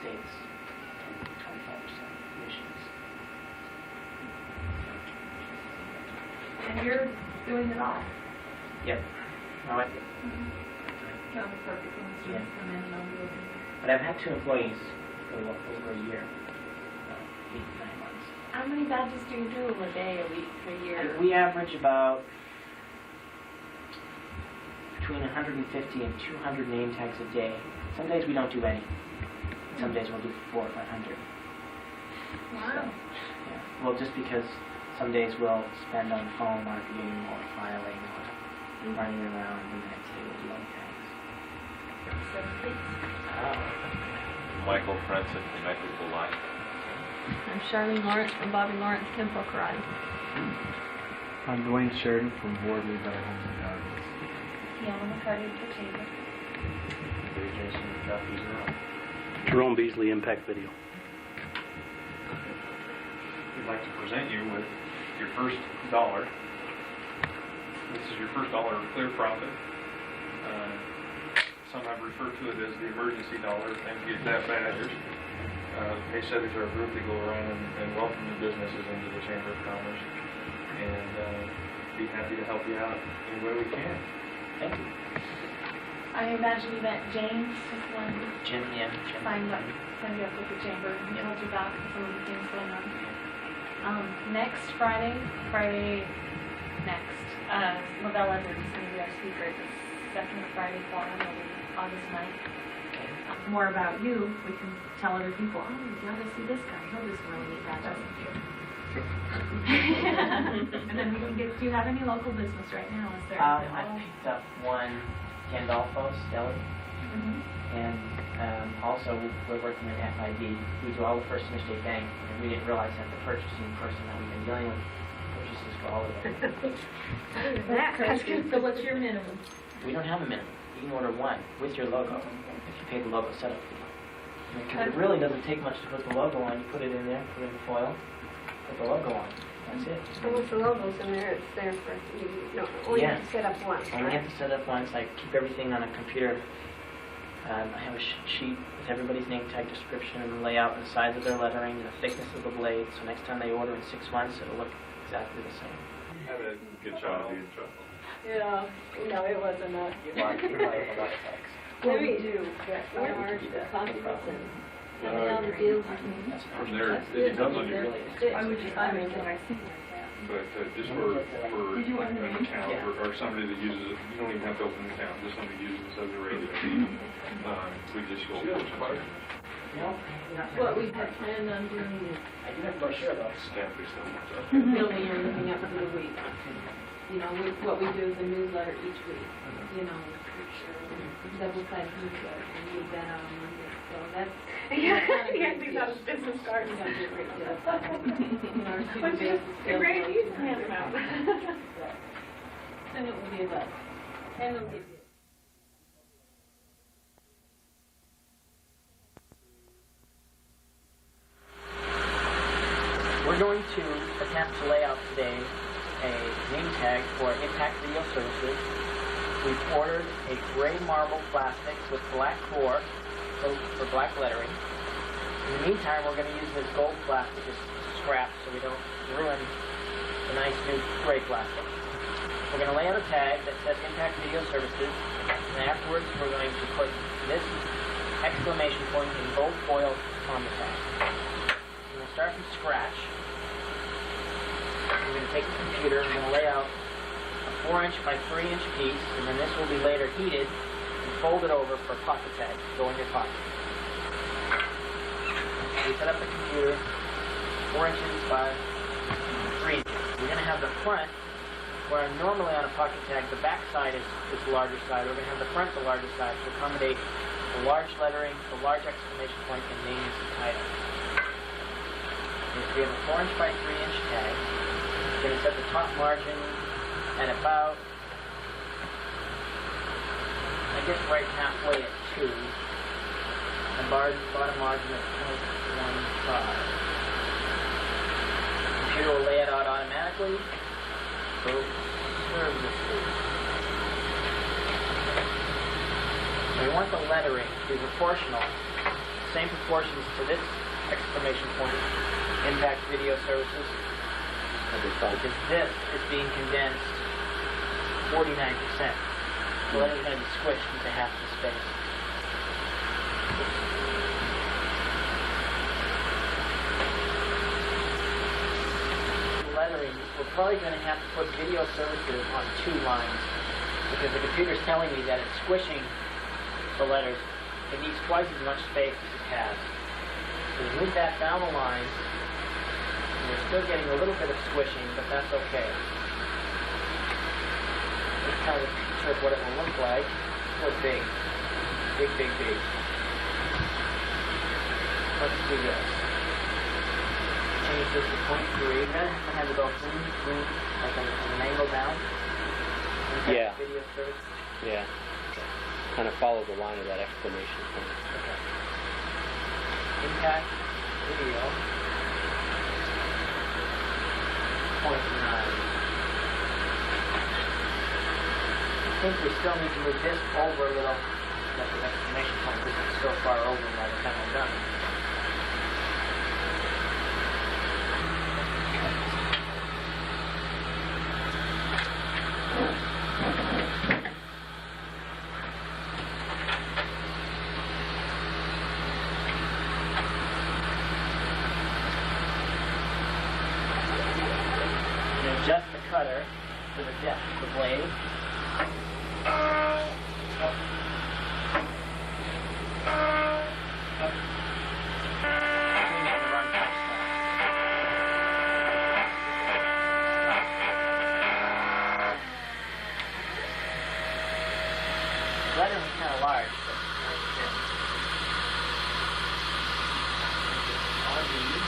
state's 25% emissions. And you're doing it all? Yep. No, I, That was perfect when the students come in and I'll do it. but I've had 2 employees for over a year, 8 to 9 months. How many badges do you do a day, a week, a year? We average about between 150 and 200 name tags a day. Some days we don't do any. Some days we'll do 400 or 500. Wow. So, yeah. Well, just because some days we'll spend on phone marketing or filing or running around, and the next day we'll do other tags. Michael Prince at Connected to Life. I'm Charlene Lawrence from Bobby Lawrence Tempo Karate. I'm Dwayne Sheridan from Wardley Better Homes and Gardens. Fiona McCarty for Chamber. Jason Duffy's room. Jerome Beasley, Impact Video. We'd like to present you with your first dollar. This is your first dollar of clear profit. Some have referred to it as the emergency dollar. Thank you to that badgers. Pace setters are a group that go around and welcome new businesses into the Chamber of Commerce, and be happy to help you out any way we can. Thank you. I imagine you met James just when Jim, yeah. Jim. signed up with the Chamber and told you about some of the things going on. Next Friday next, Lavelle Edwards is going to be our speaker at the second Friday forum on August 9th. More about you, we can tell other people, oh, you gotta see this guy, he'll do some really neat badges. And then we can get, do you have any local business right now? Is there? I picked up one Gandolfo's Deli, and also we're working at FID. We do all the First Interstate Bank, and we didn't realize that the purchasing person that we've been dealing with purchases for all of them. So what's your minimum? We don't have a minimum. You can order one with your logo if you pay the logo setup fee. Because it really doesn't take much to put the logo on. You put it in there, put it in foil, put the logo on. That's it. And once the logo's in there, it's there for you. No, only Yeah. have to set up once, Only right? have to set up once. I keep everything on a computer. I have a sheet with everybody's name tag description and the layout and the size of their lettering and the thickness of the blade. So next time they order in 6 months, it'll look exactly the same. Have a good job. Yeah, no, it wasn't a... You're liable to lot of tags. What do we do? Where are the documents and all the deals? From there, it depends on your... I would just, I mean, But just for an account or somebody that uses it, you don't even have to open an account. Just somebody uses it as a radio feed. We just go for it. No, What we had planned on doing is I do have a brochure though. Staff is so much. building everything up for the week. You know, what we do is a newsletter each week. You know, double-sided newsletter, and we get that out on Monday. So that's yeah, these are business cards. we got a great deal. You know, our student base is They're still great, low. you can hand them out. And it will be about, and it'll give you. We're going to attempt to lay out today a name tag for Impact Video Services. We've ordered a gray marble plastic with black core, so for black lettering. In the meantime, we're going to use this gold plastic as scrap so we don't ruin the nice new gray plastic. We're going to lay out a tag that says Impact Video Services, and afterwards we're going to put this exclamation point in gold foil on the tag. We're going to start from scratch. We're going to take the computer and we're going to lay out a 4-inch by 3-inch piece, and then this will be later heated and folded over for a pocket tag to go in your pocket. We set up the computer 4 inches by 3 inches. We're going to have the front, where normally on a pocket tag the back side is the larger side. We're going to have the front the larger side to accommodate the large lettering, the large exclamation point, and names and titles. We have a 4-inch by 3-inch tag. We're going to set the top margin at about, I guess right halfway at 2. And bottom margin at 0.15. The computer will lay it out automatically. So services. So we want the lettering to be proportional. same proportions to this exclamation point, impact video services, because this is being condensed 49%. The letter's going to be squished into half the space. Lettering, we're probably going to have to put video services on 2 lines, because the computer's telling me that it's squishing the letters. It needs twice as much space as it has. So we move that down the line, and we're still getting a little bit of squishing, but that's okay. This kind of a picture of what it will look like. Look big. Big, big, big. Let's do this. Change this to 0.3. Then I have to go boom, like an angle down. Yeah. Video service. Yeah. Kind of follow the line of that exclamation point. Okay. Impact video. 0.9. I think we still need to move this over a little. That's the exclamation point. This is so far over by the time I'm done. Adjust the cutter to the depth of the blade. Lettering is kind of large, but nice fit. All these.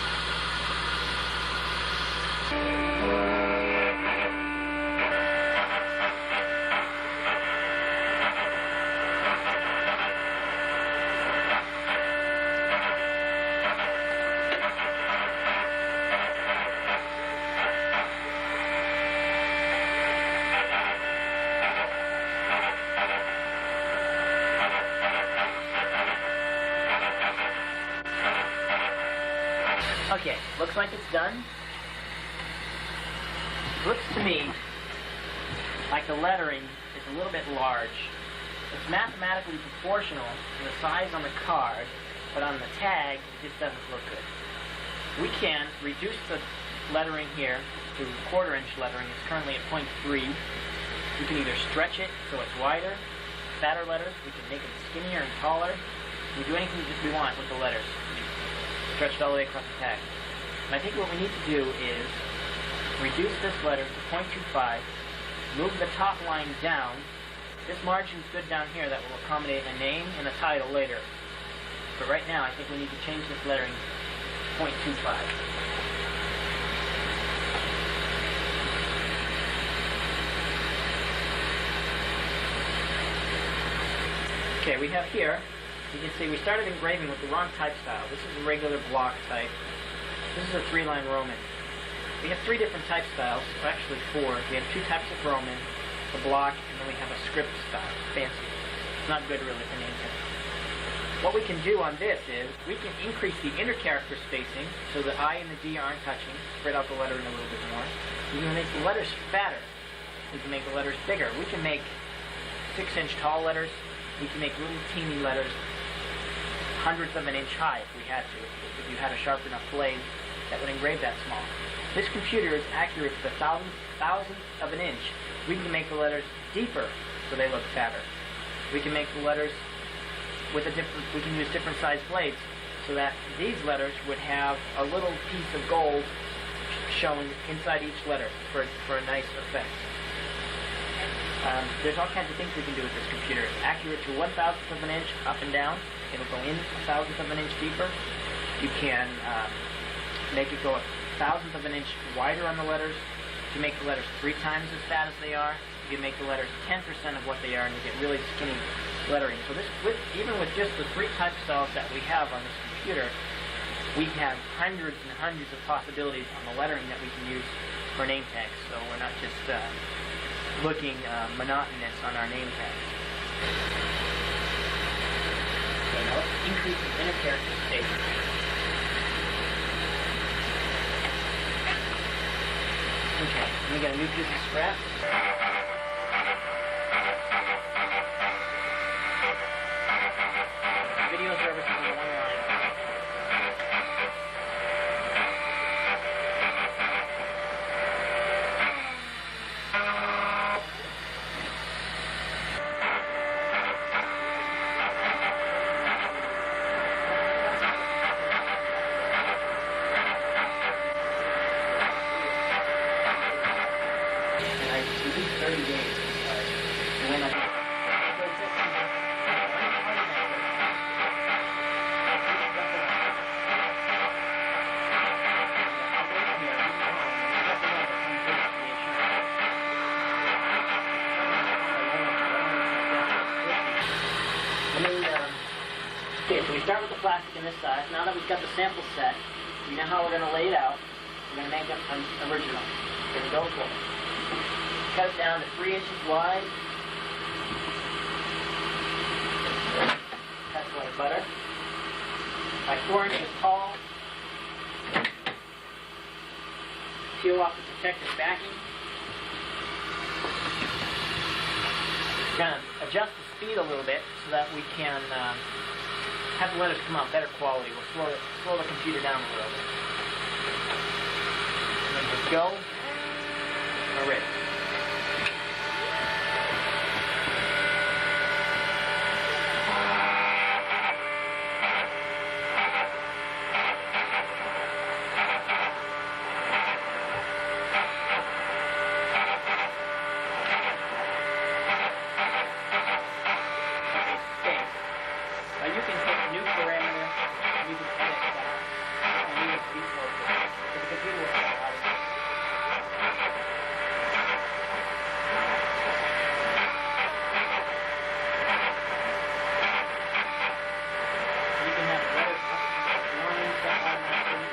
Okay, looks like it's done. Looks to me like the lettering is a little bit large. It's mathematically proportional to the size on the card, but on the tag, it just doesn't look good. We can reduce the lettering here to 1/4 inch lettering. It's currently at 0.3. We can either stretch it so it's wider, fatter letters. We can make it skinnier and taller. We do anything that we want with the letters. Stretched all the way across the tag. And I think what we need to do is reduce this letter to 0.25, move the top line down. This margin's good down here that will accommodate a name and a title later. But right now, I think we need to change this lettering to 0.25. Okay, we have here, you can see we started engraving with the wrong type style. This is a regular block type. This is a 3-line Roman. We have 3 different type styles, actually 4. We have 2 types of Roman, the block, and then we have a script style, fancy. It's not good really for name tags. What we can do on this is we can increase the inner character spacing so the I and the D aren't touching, spread out the lettering a little bit more. We can make the letters fatter. We can make the letters bigger. We can make 6-inch tall letters. We can make little teeny letters 1/100 of an inch high if we had to, if you had a sharp enough blade that would engrave that small. This computer is accurate to the thousandth of an inch. We can make the letters deeper so they look fatter. We can make the letters with we can use different sized blades so that these letters would have a little piece of gold shown inside each letter for a nice effect. There's all kinds of things we can do with this computer. It's accurate to 1/1000th of an inch up and down. It'll go in 1/1000th of an inch deeper. You can make it go 1/1000th of an inch wider on the letters. You can make the letters 3 times as fat as they are. You can make the letters 10% of what they are, and you get really skinny lettering. So this, even with just the 3 type styles that we have on this computer, we have hundreds and hundreds of possibilities on the lettering that we can use for name tags. So we're not just looking monotonous on our name tags. Okay, increases intercharacterization. Okay, we got a new piece of scrap. Video service is on one line. And I released 30 days. And then I... Okay, so we start with the plastic in this size. Now that we've got the sample set, we know how we're going to lay it out. We're going to make an original. We're going to go for it. Cut it down to 3 inches wide. Cut like butter. Like 4 inches tall. Peel off the protective backing. We're going to adjust the speed a little bit so that we can have the letters come out better quality. We'll slow the computer down a little bit. And then just go. We're ready. You can hit new parameter, and you can fix that. And you can be slow for it. Because the computer will figure out how to do it. You can have letters line set automatically.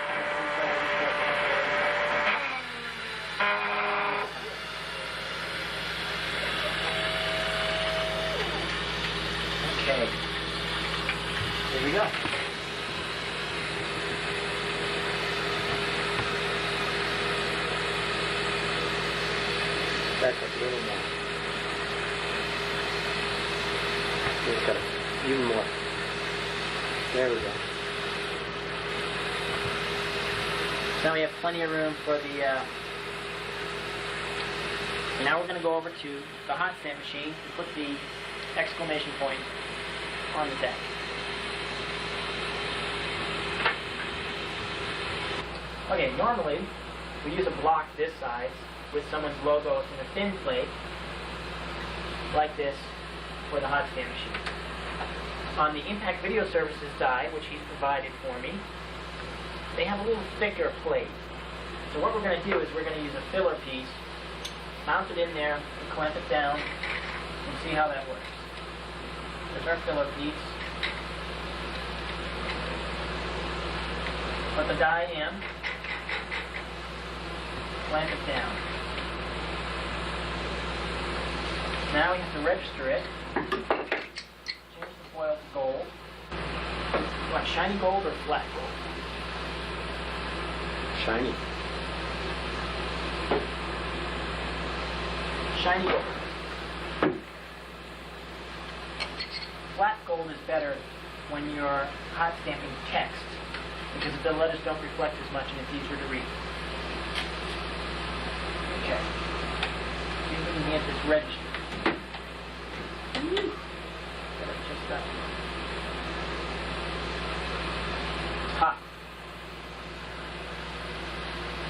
Okay. Here we go. Back up a little more. Just got even more. There we go. Now we have plenty of room for the... And now we're going to go over to the hot stamp machine and put the exclamation point on the tag. Okay, normally we use a block this size with someone's logo in a thin plate, like this, for the hot stamp machine. On the Impact Video Services die, which he's provided for me, they have a little thicker plate. So what we're going to do is we're going to use a filler piece, mount it in there, and clamp it down, and see how that works. There's our filler piece. Put the die in. Clamp it down. Now we have to register it. Change the foil to gold. You want shiny gold or flat gold? Shiny. Shiny gold. Flat gold is better when you're hot stamping text because the letters don't reflect as much and it's easier to read. Okay. See if we can get this registered. Get it just up. It's hot.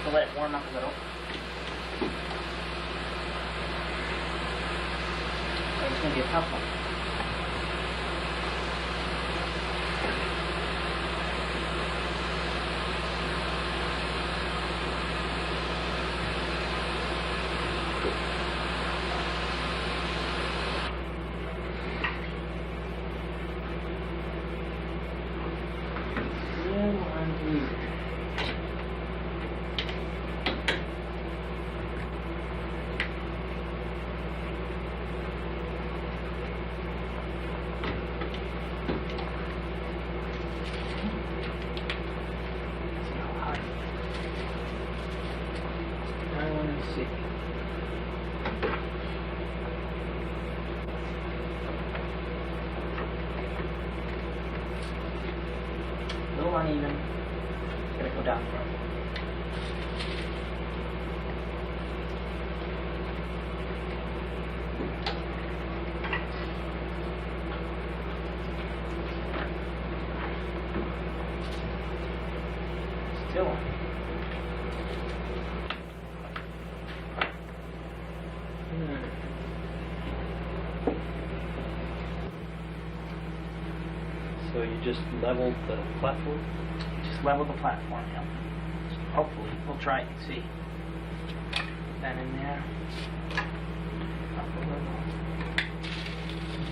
So let it warm up a little. It's going to be a tough one. uneven, it's going to go down the road. Still on. So you just leveled the platform? Just level the platform, yeah. So hopefully, we'll try it and see. That in there. Up a little.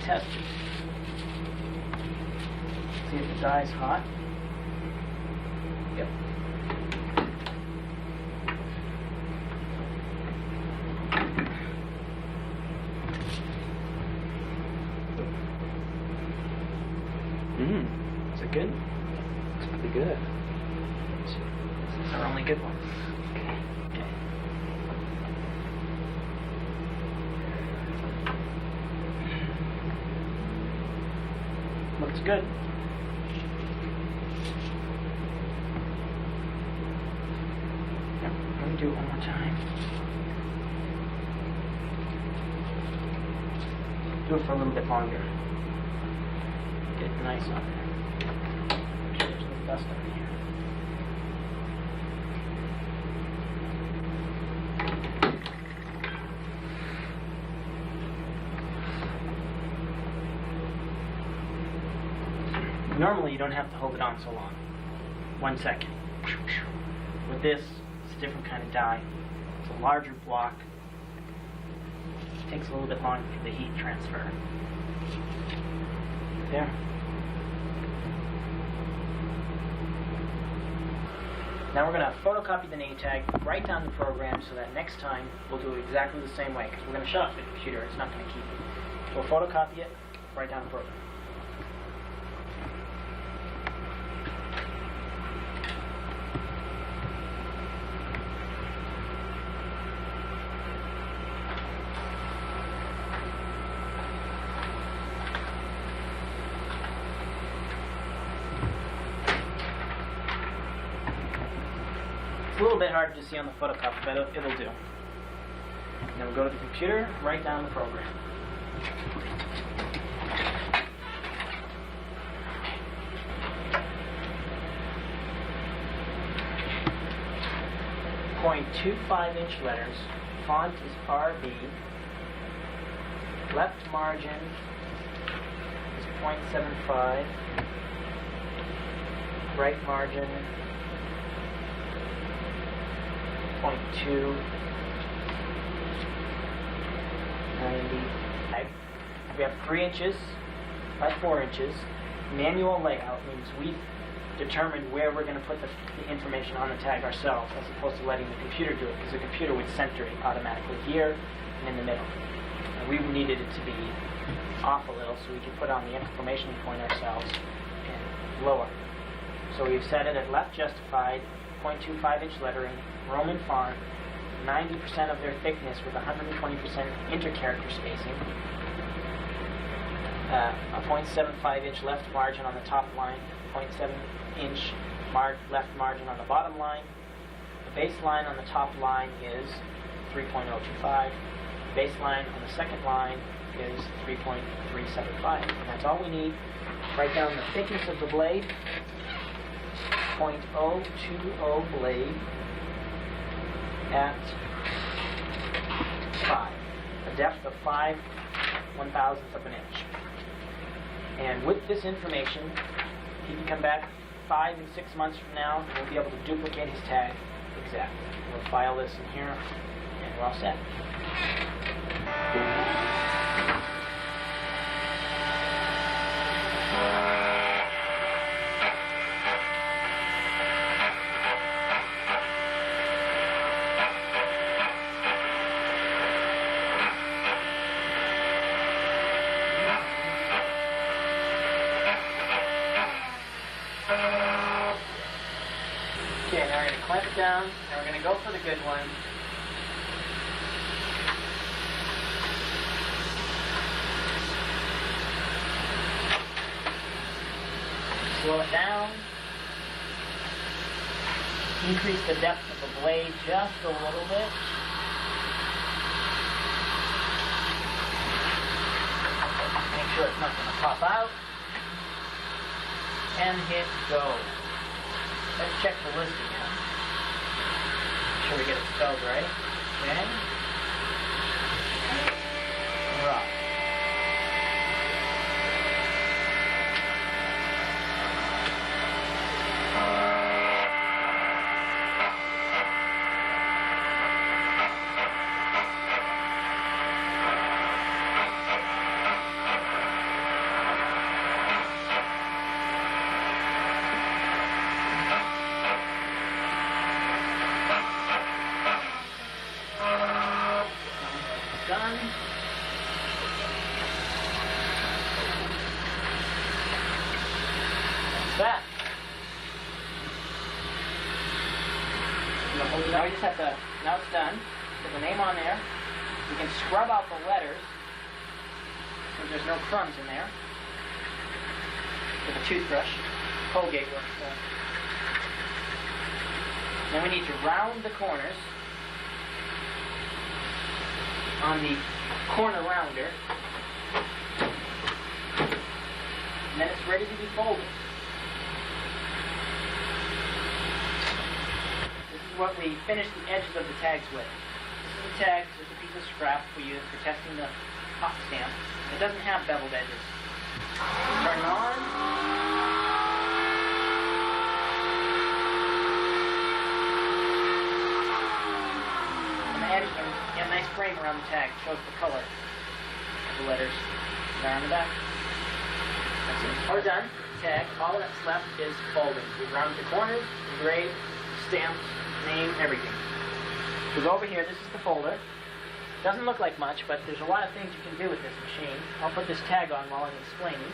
Test it. See if the dye's hot. Yep. Is it good? It's pretty good. This is our only good one. Okay. Looks good. Yep, let me do it one more time. Do it for a little bit longer. Get it nice on there. Make sure there's no dust on here. Normally you don't have to hold it on so long. 1 second. With this, it's a different kind of dye. It's a larger block. It takes a little bit longer for the heat transfer. There. Now we're going to photocopy the name tag, write down the program so that next time we'll do it exactly the same way, because we're going to shut off the computer. It's not going to keep it. We'll photocopy it, write down the program. A little bit hard to see on the photocopy, but it'll do. And then we'll go to the computer, write down the program. .25" letters. Font is RB. Left margin is .75. Right margin 0.2, 90. We have 3 inches by 4 inches. Manual layout means we've determined where we're going to put the information on the tag ourselves, as opposed to letting the computer do it, because the computer would center it automatically here and in the middle. And we needed it to be off a little so we could put on the exclamation point ourselves and lower. So we've set it at left justified, 0.25" lettering, Roman font, 90% of their thickness with 120% intercharacter spacing, a 0.75" left margin on the top line, 0.7" left margin on the bottom line. The baseline on the top line is 3.025. Baseline on the second line is 3.375. And that's all we need. Write down the thickness of the blade, 0.020 blade at 5. A depth of 5/1000th of an inch. And with this information, he can come back 5 and 6 months from now, and we'll be able to duplicate his tag exactly. We'll file this in here, and we're all set. Okay, now we're going to clamp it down, and we're going to go for the good one. Slow it down. Increase the depth of the blade just a little bit. Make sure it's not going to pop out. And hit go. Let's check the list again. Make sure we get it spelled right. Okay. Rock. Done. That's that. Now we just have to, now it's done. Put the name on there. You can scrub out the letters so there's no crumbs in there. With a toothbrush. Colgate works well. Then we need to round the corners on the corner rounder, and then it's ready to be folded. This is what we finish the edges of the tags with. This is the tag, just a piece of scrap we use for testing the hot stamp. It doesn't have beveled edges. Turn it on. And a nice frame around the tag, shows the color of the letters there on the back. That's it. We're done. Tag. All that's left is folding. We round the corners, engrave, stamp, name, everything. We go over here. This is the folder. Doesn't look like much, but there's a lot of things you can do with this machine. I'll put this tag on while I'm explaining.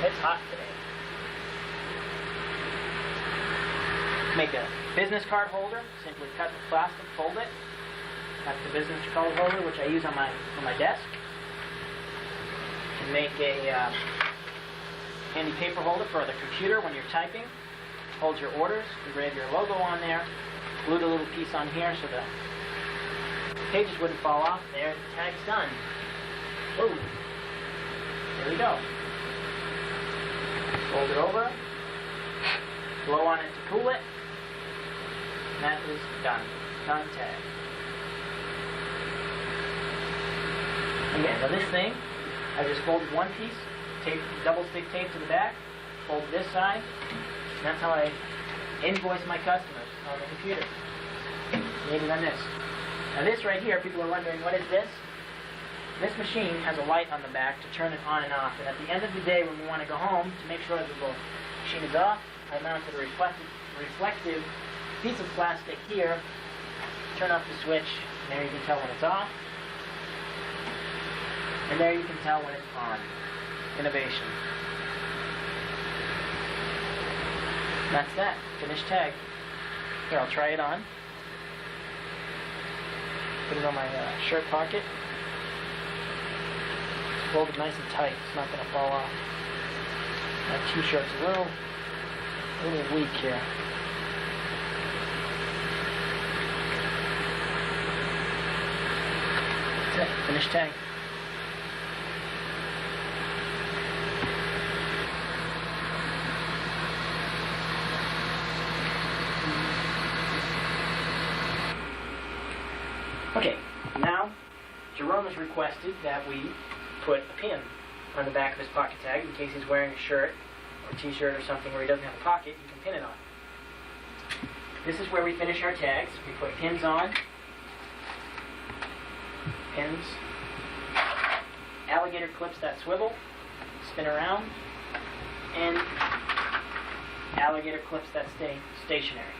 It's hot today. Make a business card holder. Simply cut the plastic, fold it. Cut the business card holder, which I use on my desk. You can make a handy paper holder for the computer when you're typing. Hold your orders, engrave your logo on there. Glue the little piece on here so the pages wouldn't fall off. There, the tag's done. Ooh. There we go. Fold it over. Blow on it to cool it. That is done. Done tag. Okay, now this thing, I just folded one piece, tape, double stick tape to the back, fold this side, and that's how I invoice my customers on the computer. Made it on this. Now this right here, people are wondering, what is this? This machine has a light on the back to turn it on and off, and at the end of the day when we want to go home, to make sure that the machine is off, I mounted a reflective piece of plastic here, turn off the switch, and there you can tell when it's off, and there you can tell when it's on. Innovation. That's that. Finished tag. Here, I'll try it on. Put it on my shirt pocket. Fold it nice and tight. It's not going to fall off. My t-shirt's a little weak here. That's it. Finished tag. Okay, now Jerome has requested that we put a pin on the back of his pocket tag in case he's wearing a shirt or t-shirt or something where he doesn't have a pocket, you can pin it on. This is where we finish our tags. We put pins on, pins, alligator clips that swivel, spin around, and alligator clips that stay stationary.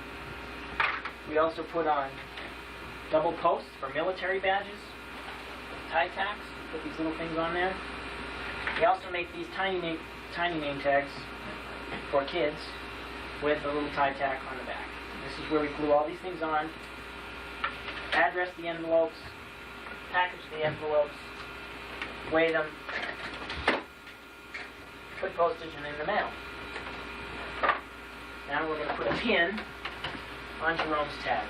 We also put on double posts for military badges, tie tacks, put these little things on there. We also make these tiny name tags for kids with a little tie tack on the back. This is where we glue all these things on, address the envelopes, package the envelopes, weigh them, put postage in the mail. Now we're going to put a pin on Jerome's tag.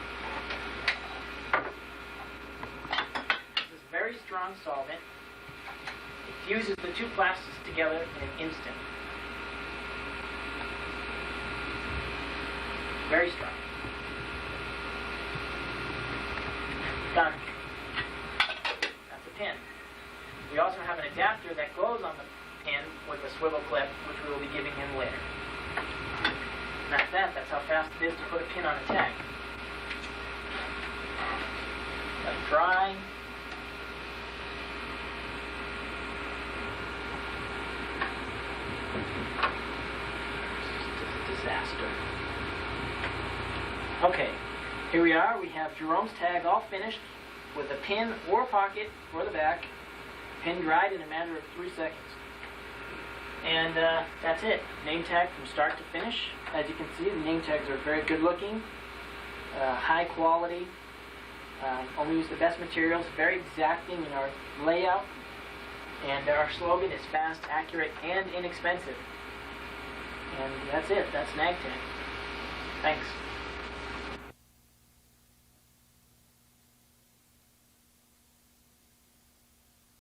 This is very strong solvent. It fuses the two plastics together in an instant. Very strong. Done. That's a pin. We also have an adapter that goes on the pin with a swivel clip, which we will be giving him later. And that's that. That's how fast it is to put a pin on a tag. Let it dry. Disaster. Okay, here we are. We have Jerome's tag all finished with a pin or pocket for the back. Pin dried in a matter of 3 seconds. And that's it. Name tag from start to finish. As you can see, the name tags are very good looking, high quality. Only use the best materials, very exacting in our layout. And our slogan is fast, accurate, and inexpensive. And that's it. That's Naag tag. Thanks.